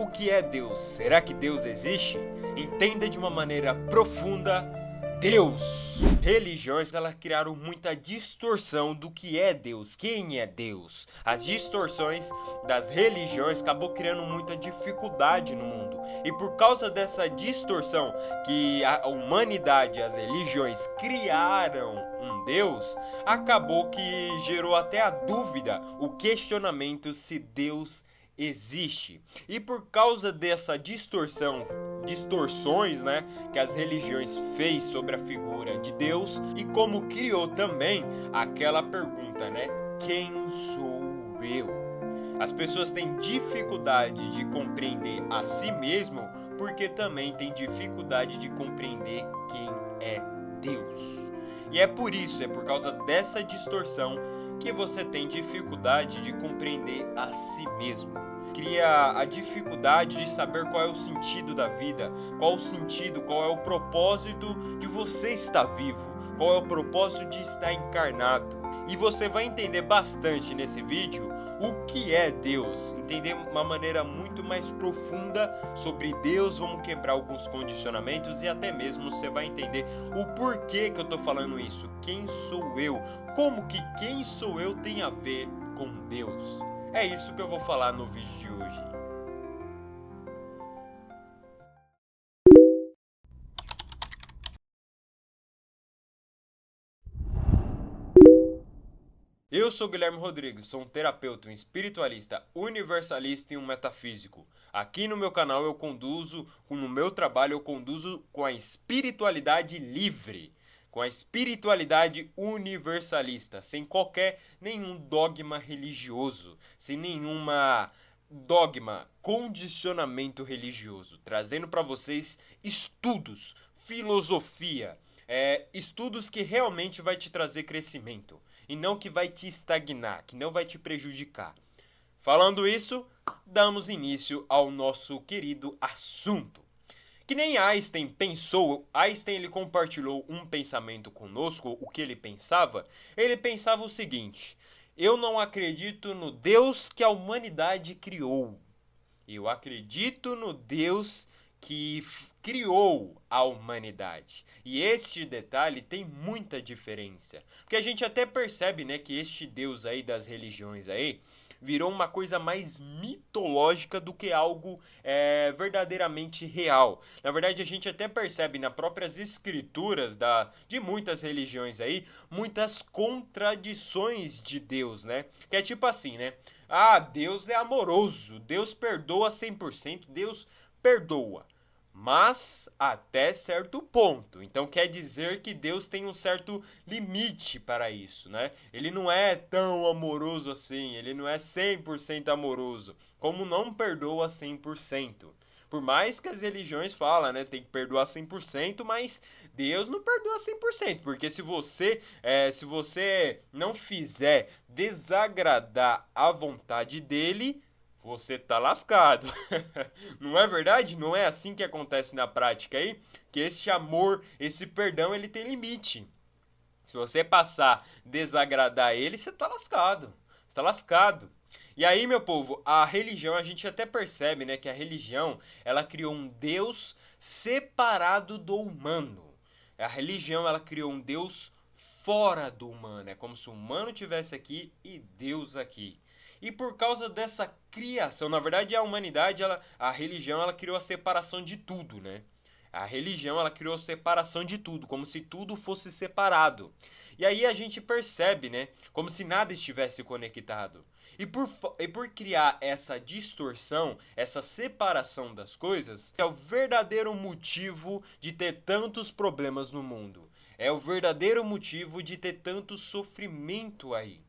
O que é Deus? Será que Deus existe? Entenda de uma maneira profunda Deus. Religiões, elas criaram muita distorção do que é Deus, quem é Deus. As distorções das religiões acabou criando muita dificuldade no mundo. E por causa dessa distorção que a humanidade, as religiões criaram um Deus, acabou que gerou até a dúvida, o questionamento se Deus existe. E por causa dessa distorções, né, que as religiões fez sobre a figura de Deus e como criou também aquela pergunta, né? Quem sou eu? As pessoas têm dificuldade de compreender a si mesmo porque também têm dificuldade de compreender quem é Deus. E é por isso, é por causa dessa distorção que você tem dificuldade de compreender a si mesmo. Cria a dificuldade de saber qual é o sentido da vida, qual o sentido, qual é o propósito de você estar vivo, qual é o propósito de estar encarnado. E você vai entender bastante nesse vídeo o que é Deus, entender uma maneira muito mais profunda sobre Deus, vamos quebrar alguns condicionamentos e até mesmo você vai entender o porquê que eu tô falando isso, quem sou eu, como que quem sou eu tem a ver com Deus. É isso que eu vou falar no vídeo de hoje. Eu sou Guilherme Rodrigues, sou um terapeuta, um espiritualista, universalista e um metafísico. Aqui no meu canal no meu trabalho eu conduzo com a espiritualidade livre, com a espiritualidade universalista, sem nenhum dogma religioso, sem nenhuma condicionamento religioso, trazendo para vocês estudos, filosofia, estudos que realmente vai te trazer crescimento e não que vai te estagnar, que não vai te prejudicar. Falando isso, damos início ao nosso querido assunto. Que nem Einstein pensou, Einstein ele compartilhou um pensamento conosco, o que ele pensava o seguinte: eu não acredito no Deus que a humanidade criou. Eu acredito no Deus que criou a humanidade. E este detalhe tem muita diferença. Porque a gente até percebe, né, que este Deus aí das religiões aí virou uma coisa mais mitológica do que algo verdadeiramente real. Na verdade, a gente até percebe nas próprias escrituras de muitas religiões aí, muitas contradições de Deus, né? Que é tipo assim, né? Ah, Deus é amoroso, Deus perdoa 100%, Deus perdoa, mas até certo ponto. Então quer dizer que Deus tem um certo limite para isso, né? Ele não é tão amoroso assim, ele não é 100% amoroso, como não perdoa 100%. Por mais que as religiões falam, né, tem que perdoar 100%, mas Deus não perdoa 100%, porque se você não fizer desagradar a vontade dele, você tá lascado. Não é verdade? Não é assim que acontece na prática aí? Que esse amor, esse perdão, ele tem limite. Se você passar desagradar ele, você tá lascado. Você tá lascado. E aí, meu povo, a religião, a gente até percebe, né, que a religião, ela criou um Deus separado do humano. A religião, ela criou um Deus fora do humano. É como se o humano tivesse aqui e Deus aqui. E por causa dessa criação, na verdade, a humanidade, a religião, ela criou a separação de tudo, né? A religião, ela criou a separação de tudo, como se tudo fosse separado. E aí a gente percebe, né? Como se nada estivesse conectado. E por criar essa distorção, essa separação das coisas, é o verdadeiro motivo de ter tantos problemas no mundo. É o verdadeiro motivo de ter tanto sofrimento aí.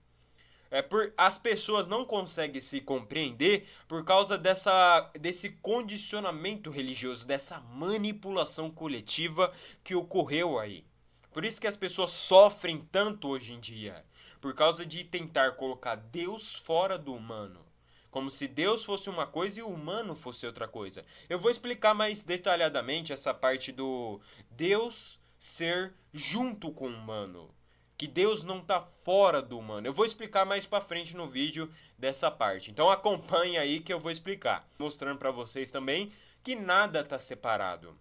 As pessoas não conseguem se compreender por causa desse condicionamento religioso, dessa manipulação coletiva que ocorreu aí. Por isso que as pessoas sofrem tanto hoje em dia, por causa de tentar colocar Deus fora do humano. Como se Deus fosse uma coisa e o humano fosse outra coisa. Eu vou explicar mais detalhadamente essa parte do Deus ser junto com o humano. que Deus não está fora do humano. Eu vou explicar mais para frente no vídeo dessa parte. Então acompanhe aí que eu vou explicar, mostrando para vocês também que nada está separado.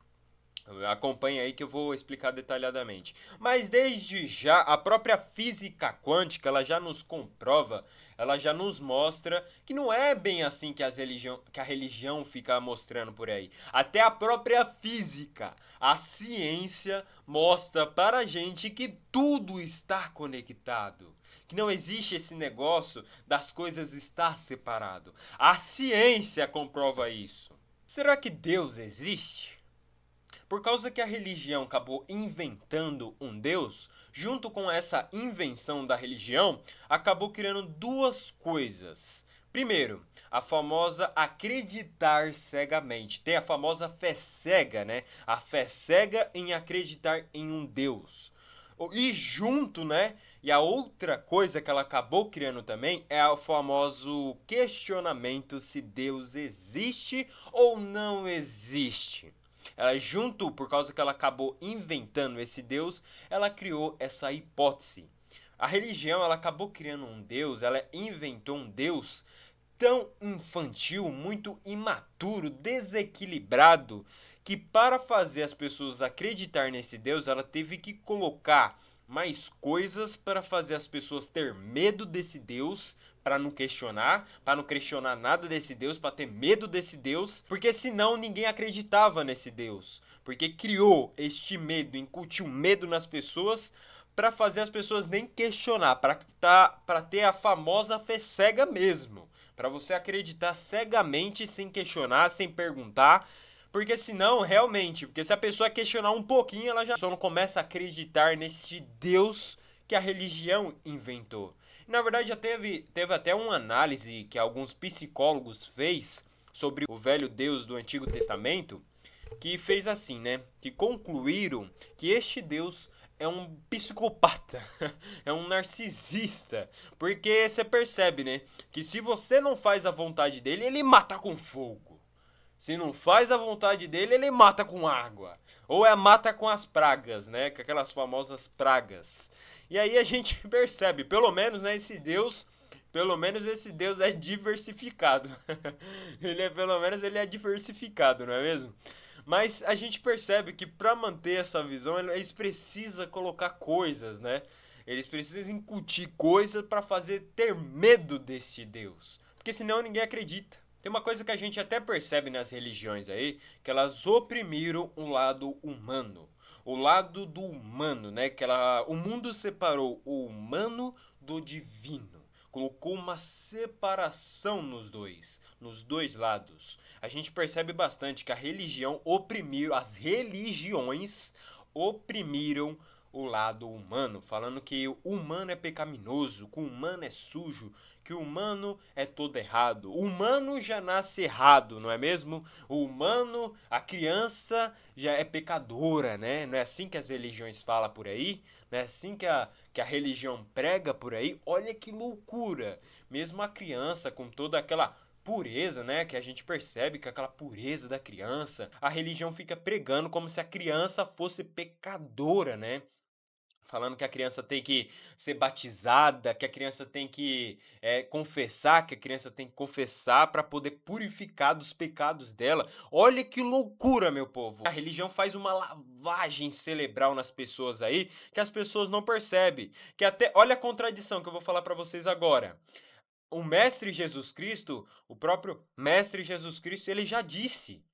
Acompanhe aí que eu vou explicar detalhadamente. Mas desde já, a própria física quântica, ela já nos comprova, ela já nos mostra que não é bem assim que a religião fica mostrando por aí. Até a própria física, a ciência, mostra para a gente que tudo está conectado. Que não existe esse negócio das coisas estar separado. A ciência comprova isso. Será que Deus existe? Por causa que a religião acabou inventando um Deus, junto com essa invenção da religião, acabou criando duas coisas. Primeiro, a famosa acreditar cegamente. Tem a famosa fé cega, né? A fé cega em acreditar em um Deus. E junto, né? E a outra coisa que ela acabou criando também é o famoso questionamento se Deus existe ou não existe. Ela junto, por causa que ela acabou inventando esse Deus, ela criou essa hipótese. A religião, ela acabou criando um Deus, ela inventou um Deus tão infantil, muito imaturo, desequilibrado, que para fazer as pessoas acreditar nesse Deus, ela teve que colocar mais coisas para fazer as pessoas ter medo desse Deus, para não questionar nada desse Deus, para ter medo desse Deus, porque senão ninguém acreditava nesse Deus, porque criou este medo, incutiu medo nas pessoas para fazer as pessoas nem questionar, para ter a famosa fé cega mesmo, para você acreditar cegamente sem questionar, sem perguntar. Porque senão, realmente, porque se a pessoa questionar um pouquinho, ela já só não começa a acreditar nesse Deus que a religião inventou. Na verdade, já teve até uma análise que alguns psicólogos fez sobre o velho Deus do Antigo Testamento, que fez assim, né? Que concluíram que este Deus é um psicopata, é um narcisista, porque você percebe, né? Que se você não faz a vontade dele, ele mata com fogo. Se não faz a vontade dele, ele mata com água. Ou mata com as pragas, né? Com aquelas famosas pragas. E aí a gente percebe, pelo menos, né, esse Deus é diversificado. Pelo menos ele é diversificado, não é mesmo? Mas a gente percebe que para manter essa visão, eles precisam colocar coisas, né? Eles precisam incutir coisas para fazer ter medo desse Deus. Porque senão ninguém acredita. Tem uma coisa que a gente até percebe nas religiões aí, que elas oprimiram o lado humano. O lado do humano, né? O mundo separou o humano do divino. Colocou uma separação nos dois lados. A gente percebe bastante que as religiões oprimiram o lado humano, falando que o humano é pecaminoso, que o humano é sujo, que o humano é todo errado. O humano já nasce errado, não é mesmo? O humano, a criança já é pecadora, né? Não é assim que as religiões falam por aí? Não é assim que a religião prega por aí? Olha que loucura! Mesmo a criança com toda aquela pureza, né, que a gente percebe que aquela pureza da criança, a religião fica pregando como se a criança fosse pecadora, né? Falando que a criança tem que ser batizada, que a criança tem que confessar, que a criança tem que confessar para poder purificar dos pecados dela. Olha que loucura, meu povo. A religião faz uma lavagem cerebral nas pessoas aí, que as pessoas não percebem. Que até, olha a contradição que eu vou falar para vocês agora. O Mestre Jesus Cristo, o próprio Mestre Jesus Cristo, ele já disse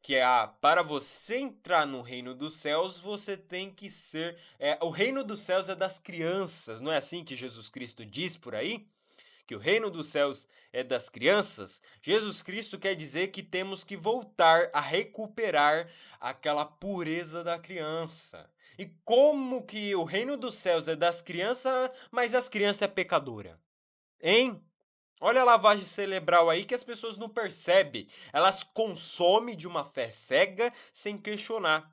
que para você entrar no reino dos céus, você tem que ser. O reino dos céus é das crianças, não é assim que Jesus Cristo diz por aí? Que o reino dos céus é das crianças? Jesus Cristo quer dizer que temos que voltar a recuperar aquela pureza da criança. E como que o reino dos céus é das crianças, mas as crianças é pecadora? Hein? Olha a lavagem cerebral aí que as pessoas não percebem. Elas consomem de uma fé cega sem questionar.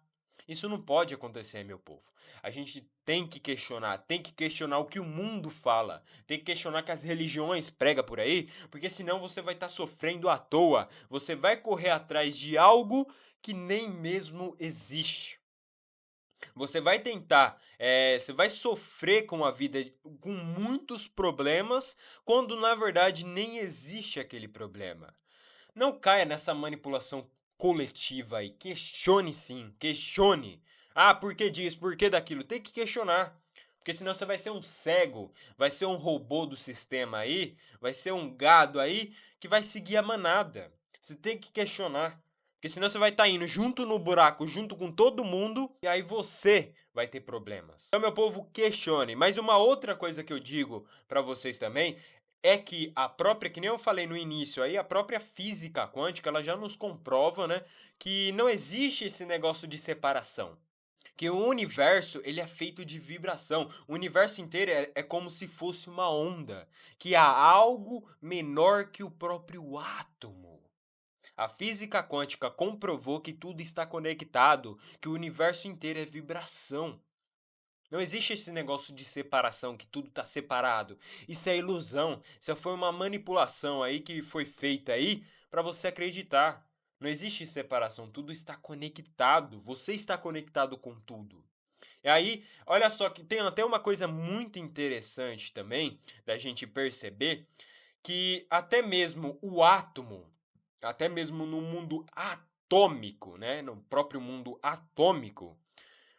Isso não pode acontecer, meu povo. A gente tem que questionar o que o mundo fala, tem que questionar o que as religiões pregam por aí, porque senão você vai estar sofrendo à toa. Você vai correr atrás de algo que nem mesmo existe. Você vai tentar, você vai sofrer com a vida, com muitos problemas, quando na verdade nem existe aquele problema. Não caia nessa manipulação coletiva aí. Questione sim, questione. Ah, por que disso? Por que daquilo? Tem que questionar. Porque senão você vai ser um cego, vai ser um robô do sistema aí, vai ser um gado aí que vai seguir a manada. Você tem que questionar. Porque senão você vai estar indo junto no buraco, junto com todo mundo, e aí você vai ter problemas. Então, meu povo, questione. Mas uma outra coisa que eu digo para vocês também é que a própria, que nem eu falei no início aí, a própria física quântica, ela já nos comprova, né, que não existe esse negócio de separação. Que o universo, ele é feito de vibração. O universo inteiro é como se fosse uma onda, que há algo menor que o próprio átomo. A física quântica comprovou que tudo está conectado, que o universo inteiro é vibração. Não existe esse negócio de separação, que tudo está separado. Isso é ilusão. Isso foi uma manipulação aí que foi feita aí para você acreditar. Não existe separação, tudo está conectado. Você está conectado com tudo. E aí, olha só que tem até uma coisa muito interessante também da gente perceber que até mesmo o átomo, até mesmo no mundo atômico, né, no próprio mundo atômico,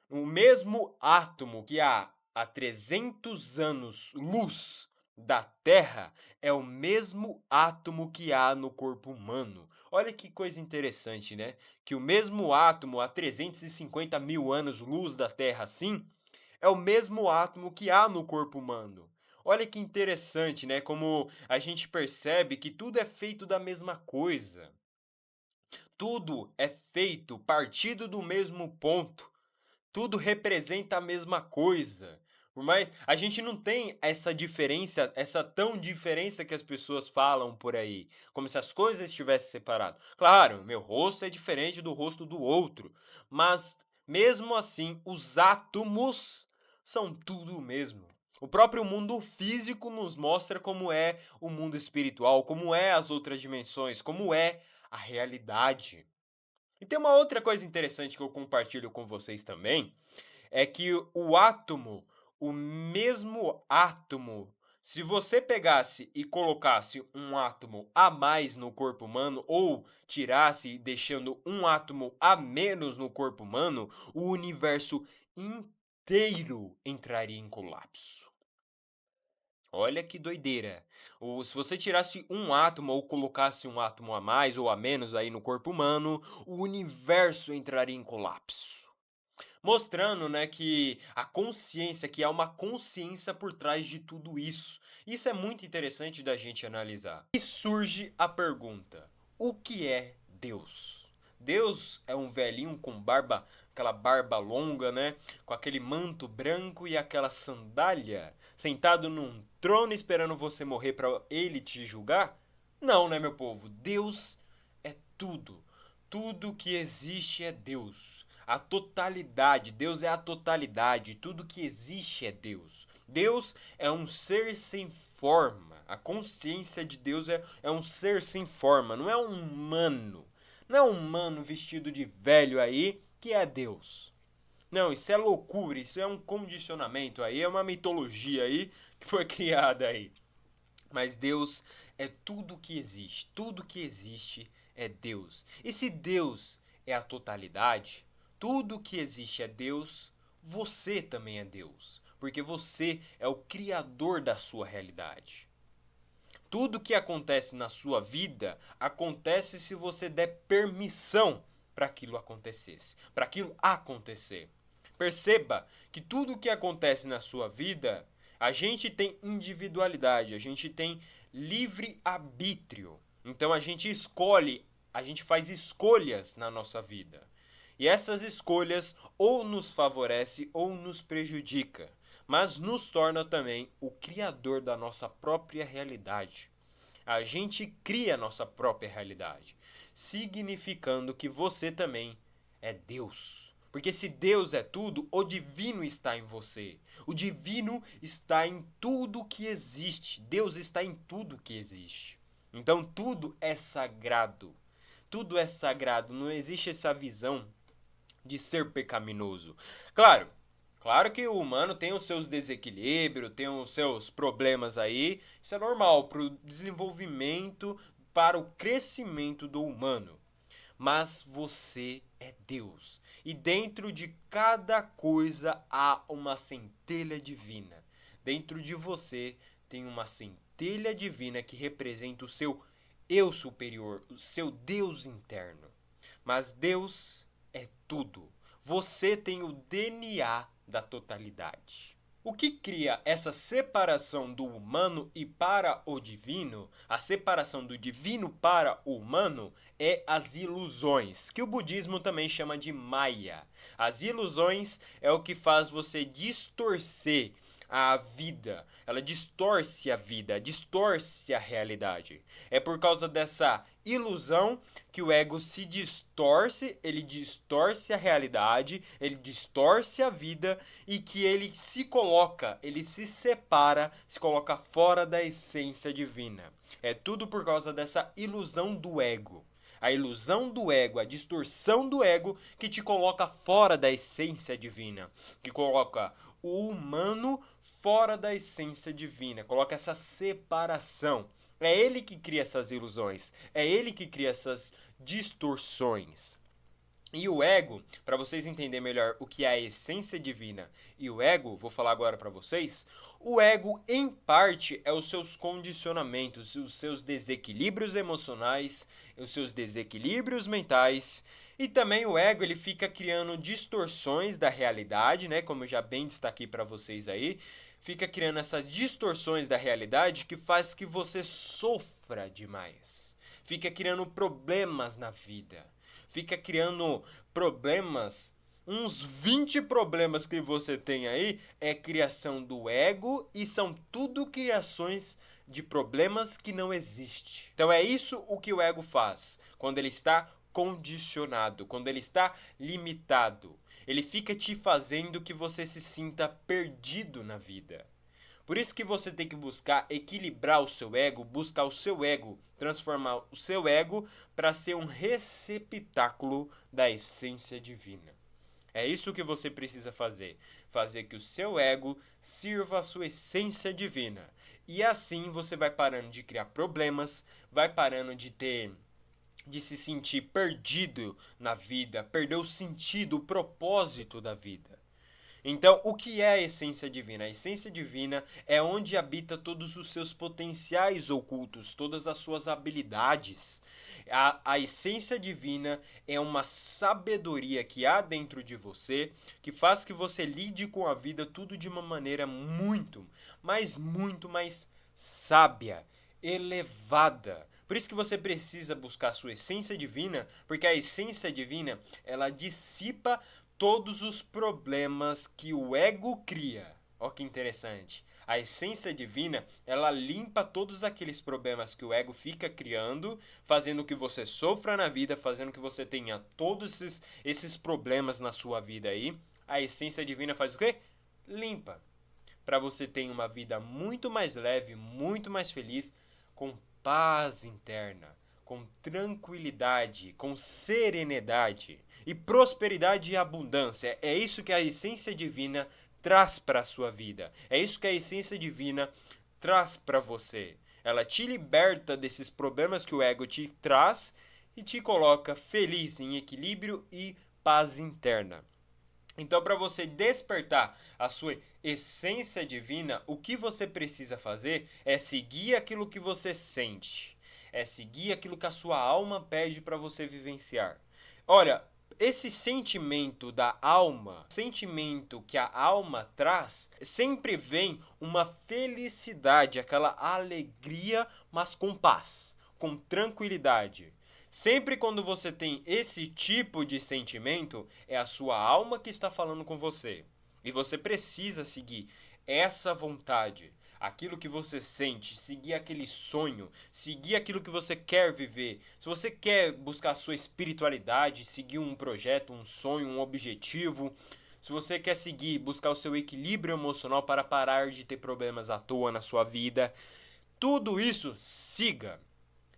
o mesmo átomo que há 300 anos-luz da Terra é o mesmo átomo que há no corpo humano. Olha que coisa interessante, né? Que o mesmo átomo há 350 mil anos-luz da Terra, assim, é o mesmo átomo que há no corpo humano. Olha que interessante, né? Como a gente percebe que tudo é feito da mesma coisa. Tudo é feito partido do mesmo ponto. Tudo representa a mesma coisa. Por mais a gente não tem essa diferença, essa tão diferença que as pessoas falam por aí, como se as coisas estivessem separadas. Claro, meu rosto é diferente do rosto do outro, mas mesmo assim, os átomos são tudo o mesmo. O próprio mundo físico nos mostra como é o mundo espiritual, como é as outras dimensões, como é a realidade. E tem uma outra coisa interessante que eu compartilho com vocês também, é que o átomo, o mesmo átomo, se você pegasse e colocasse um átomo a mais no corpo humano ou tirasse deixando um átomo a menos no corpo humano, o universo inteiro entraria em colapso. Olha que doideira. Se você tirasse um átomo ou colocasse um átomo a mais ou a menos aí no corpo humano, o universo entraria em colapso. Mostrando, né, que a consciência, que há uma consciência por trás de tudo isso. Isso é muito interessante da gente analisar. E surge a pergunta: o que é Deus? Deus é um velhinho com barba, aquela barba longa, né, com aquele manto branco e aquela sandália, sentado num trono esperando você morrer para ele te julgar? Não, né, meu povo? Deus é tudo. Tudo que existe é Deus. A totalidade, Deus é a totalidade, tudo que existe é Deus. Deus é um ser sem forma. A consciência de Deus é um ser sem forma, não é um humano. Não é um humano vestido de velho aí que é Deus. Não, isso é loucura, isso é um condicionamento aí, é uma mitologia aí que foi criada aí. Mas Deus é tudo que existe é Deus. E se Deus é a totalidade, tudo que existe é Deus, você também é Deus, porque você é o criador da sua realidade. Tudo que acontece na sua vida acontece se você der permissão para aquilo acontecesse, para aquilo acontecer. Perceba que tudo que acontece na sua vida, a gente tem individualidade, a gente tem livre arbítrio. Então a gente escolhe, a gente faz escolhas na nossa vida. E essas escolhas ou nos favorece ou nos prejudica, mas nos torna também o criador da nossa própria realidade. A gente cria a nossa própria realidade, significando que você também é Deus. Porque se Deus é tudo, o divino está em você. O divino está em tudo que existe. Deus está em tudo que existe. Então tudo é sagrado. Tudo é sagrado. Não existe essa visão de ser pecaminoso. Claro que o humano tem os seus desequilíbrios, tem os seus problemas aí, isso é normal para o desenvolvimento, para o crescimento do humano. Mas você é Deus. E dentro de cada coisa há uma centelha divina. Dentro de você tem uma centelha divina que representa o seu eu superior, o seu Deus interno. Mas Deus é tudo. Você tem o DNA da totalidade. O que cria essa separação do humano e para o divino, a separação do divino para o humano, é as ilusões, que o budismo também chama de Maya. As ilusões é o que faz você distorcer a vida, ela distorce a vida, distorce a realidade. É por causa dessa ilusão que o ego se distorce, ele distorce a realidade, ele distorce a vida e que ele se coloca, ele se separa, se coloca fora da essência divina. É tudo por causa dessa ilusão do ego. A ilusão do ego, a distorção do ego que te coloca fora da essência divina, que coloca o humano fora da essência divina, coloca essa separação. É ele que cria essas ilusões, é ele que cria essas distorções. E o ego, para vocês entenderem melhor o que é a essência divina e o ego, vou falar agora para vocês, o ego, em parte, é os seus condicionamentos, os seus desequilíbrios emocionais, os seus desequilíbrios mentais, e também o ego, ele fica criando distorções da realidade, né, como eu já bem destaquei para vocês aí, fica criando essas distorções da realidade que faz que você sofra demais. Fica criando problemas na vida. Fica criando problemas, uns 20 problemas que você tem aí é criação do ego e são tudo criações de problemas que não existem. Então é isso o que o ego faz quando ele está condicionado, quando ele está limitado. Ele fica te fazendo que você se sinta perdido na vida. Por isso que você tem que buscar equilibrar o seu ego, buscar o seu ego, transformar o seu ego para ser um receptáculo da essência divina. É isso que você precisa fazer. Fazer que o seu ego sirva a sua essência divina. E assim você vai parando de criar problemas, vai parando de se sentir perdido na vida, perder o sentido, o propósito da vida. Então, o que é a essência divina? A essência divina é onde habita todos os seus potenciais ocultos, todas as suas habilidades. A essência divina é uma sabedoria que há dentro de você, que faz que você lide com a vida tudo de uma maneira muito mais sábia, elevada. Por isso que você precisa buscar a sua essência divina, porque a essência divina, ela dissipa todos os problemas que o ego cria. Olha que interessante. A essência divina, ela limpa todos aqueles problemas que o ego fica criando, fazendo que você sofra na vida, fazendo que você tenha todos esses problemas na sua vida aí. A essência divina faz o quê? Limpa. Para você ter uma vida muito mais leve, muito mais feliz, com paz interna, com tranquilidade, com serenidade e prosperidade e abundância. É isso que a essência divina traz para a sua vida. É isso que a essência divina traz para você. Ela te liberta desses problemas que o ego te traz e te coloca feliz, em equilíbrio e paz interna. Então, para você despertar a sua essência divina, o que você precisa fazer é seguir aquilo que você sente. É seguir aquilo que a sua alma pede para você vivenciar. Olha, esse sentimento da alma, sentimento que a alma traz, sempre vem uma felicidade, aquela alegria, mas com paz, com tranquilidade. Sempre quando você tem esse tipo de sentimento, é a sua alma que está falando com você. E você precisa seguir essa vontade, aquilo que você sente, seguir aquele sonho, seguir aquilo que você quer viver. Se você quer buscar a sua espiritualidade, seguir um projeto, um sonho, um objetivo, se você quer seguir, buscar o seu equilíbrio emocional para parar de ter problemas à toa na sua vida, tudo isso siga.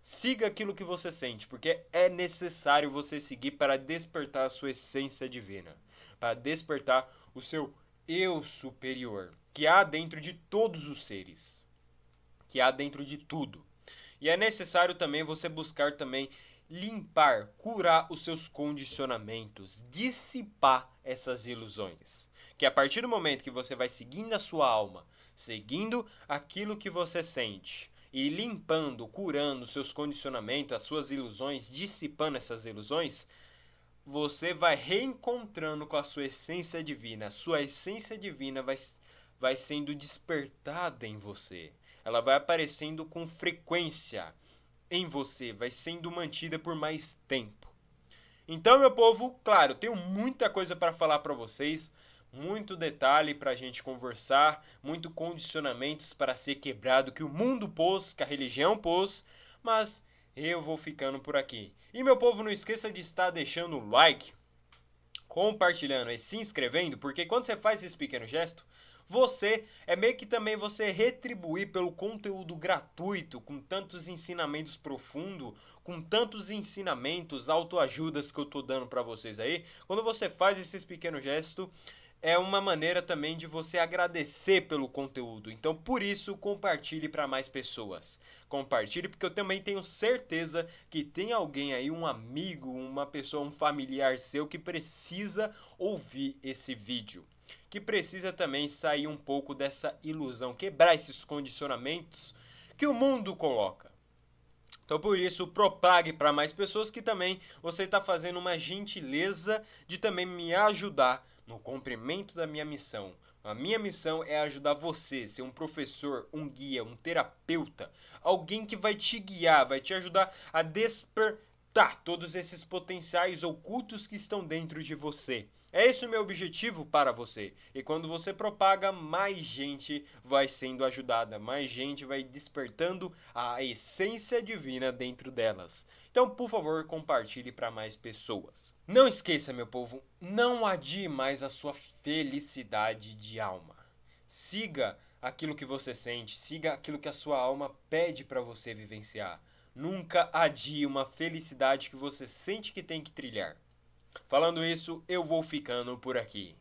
Siga aquilo que você sente, porque é necessário você seguir para despertar a sua essência divina, para despertar o seu eu superior, que há dentro de todos os seres, que há dentro de tudo. E é necessário também você buscar também limpar, curar os seus condicionamentos, dissipar essas ilusões. Que a partir do momento que você vai seguindo a sua alma, seguindo aquilo que você sente e limpando, curando os seus condicionamentos, as suas ilusões, dissipando essas ilusões, você vai reencontrando com a sua essência divina. A sua essência divina vai sendo despertada em você. Ela vai aparecendo com frequência em você, vai sendo mantida por mais tempo. Então, meu povo, claro, tenho muita coisa para falar para vocês, muito detalhe para a gente conversar, muito condicionamentos para ser quebrado que o mundo pôs, que a religião pôs, mas eu vou ficando por aqui. E meu povo, não esqueça de estar deixando o like, compartilhando e se inscrevendo, porque quando você faz esse pequeno gesto, você é meio que também você retribuir pelo conteúdo gratuito, com tantos ensinamentos profundos, com tantos ensinamentos, autoajudas que eu tô dando para vocês aí. Quando você faz esses pequenos gestos, é uma maneira também de você agradecer pelo conteúdo. Então, por isso, compartilhe para mais pessoas. Compartilhe, porque eu também tenho certeza que tem alguém aí, um amigo, uma pessoa, um familiar seu que precisa ouvir esse vídeo. Que precisa também sair um pouco dessa ilusão, quebrar esses condicionamentos que o mundo coloca. Então, por isso, propague para mais pessoas que também você está fazendo uma gentileza de também me ajudar no cumprimento da minha missão. A minha missão é ajudar você, ser um professor, um guia, um terapeuta, alguém que vai te guiar, vai te ajudar a despertar todos esses potenciais ocultos que estão dentro de você. É esse o meu objetivo para você. E quando você propaga, mais gente vai sendo ajudada, mais gente vai despertando a essência divina dentro delas. Então, por favor, compartilhe para mais pessoas. Não esqueça, meu povo, não adie mais a sua felicidade de alma. Siga aquilo que você sente, siga aquilo que a sua alma pede para você vivenciar. Nunca adie uma felicidade que você sente que tem que trilhar. Falando isso, eu vou ficando por aqui.